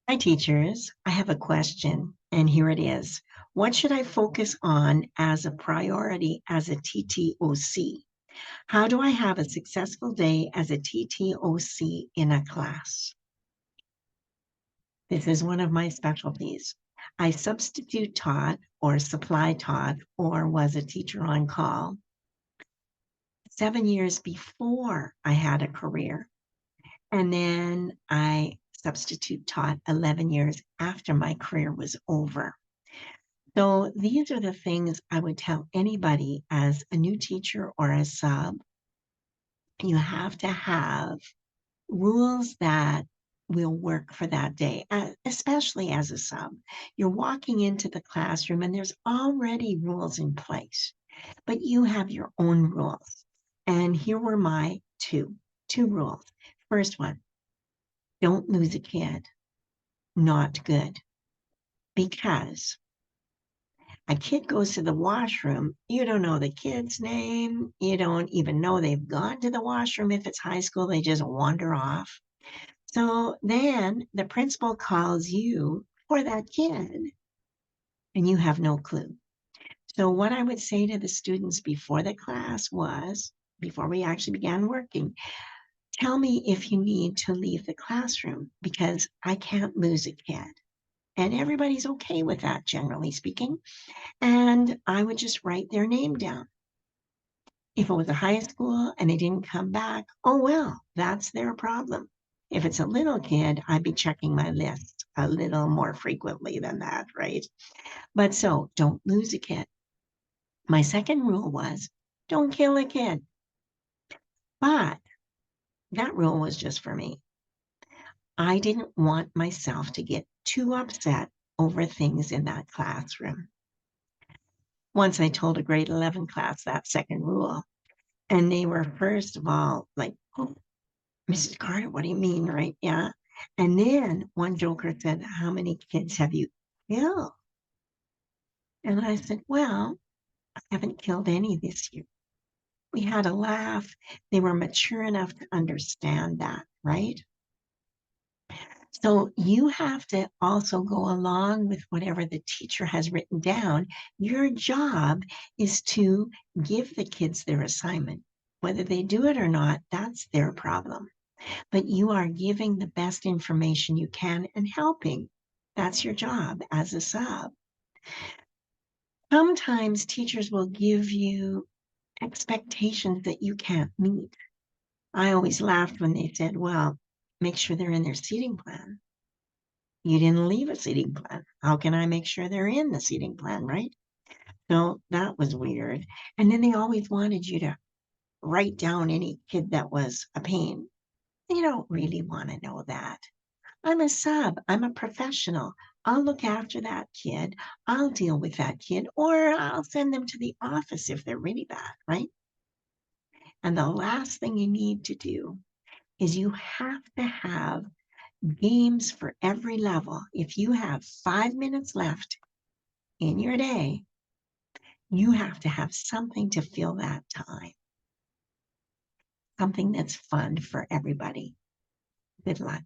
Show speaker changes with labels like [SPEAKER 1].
[SPEAKER 1] Hi, teachers. I have a question, and here it is. What should I focus on as a priority as a TTOC? How do I have a successful day as a TTOC in a class? This is one of my specialties. I substitute taught or supply taught or was a teacher on call 7 years before I had a career. And then I substitute taught 11 years after my career was over. So these are the things I would tell anybody as a new teacher or a sub. You have to have rules that will work for that day, especially as a sub. You're walking into the classroom and there's already rules in place, but you have your own rules. And here were my two rules. First one, don't lose a kid. Not good. Because a kid goes to the washroom, you don't know the kid's name, you don't even know they've gone to the washroom. If it's high school, they just wander off. So then the principal calls you for that kid and you have no clue. So what I would say to the students before the class was, before we actually began working, tell me if you need to leave the classroom because I can't lose a kid. And everybody's okay with that, generally speaking. And I would just write their name down. If it was a high school and they didn't come back, oh well, that's their problem. If it's a little kid, I'd be checking my list a little more frequently than that, right? But so don't lose a kid. My second rule was don't kill a kid. But that rule was just for me. I didn't want myself to get too upset over things in that classroom. Once I told a grade 11 class that second rule, and they were, first of all, like, oh, Mrs. Carter, what do you mean, right? Yeah. And then one joker said, how many kids have you killed? And I said, well, I haven't killed any this year. We had a laugh. They were mature enough to understand that, right? So you have to also go along with whatever the teacher has written down. Your job is to give the kids their assignment. Whether they do it or not, that's their problem. But you are giving the best information you can and helping. That's your job as a sub. Sometimes teachers will give you expectations that you can't meet. I always laughed when they said, well, make sure they're in their seating plan. You didn't leave a seating plan. How can I make sure they're in the seating plan, right? So that was weird. And then they always wanted you to write down any kid that was a pain. You don't really want to know that. I'm a sub. I'm a professional. I'll look after that kid. I'll deal with that kid, or I'll send them to the office if they're really bad, right? And the last thing you need to do is you have to have games for every level. If you have 5 minutes left in your day, you have to have something to fill that time, something that's fun for everybody. Good luck.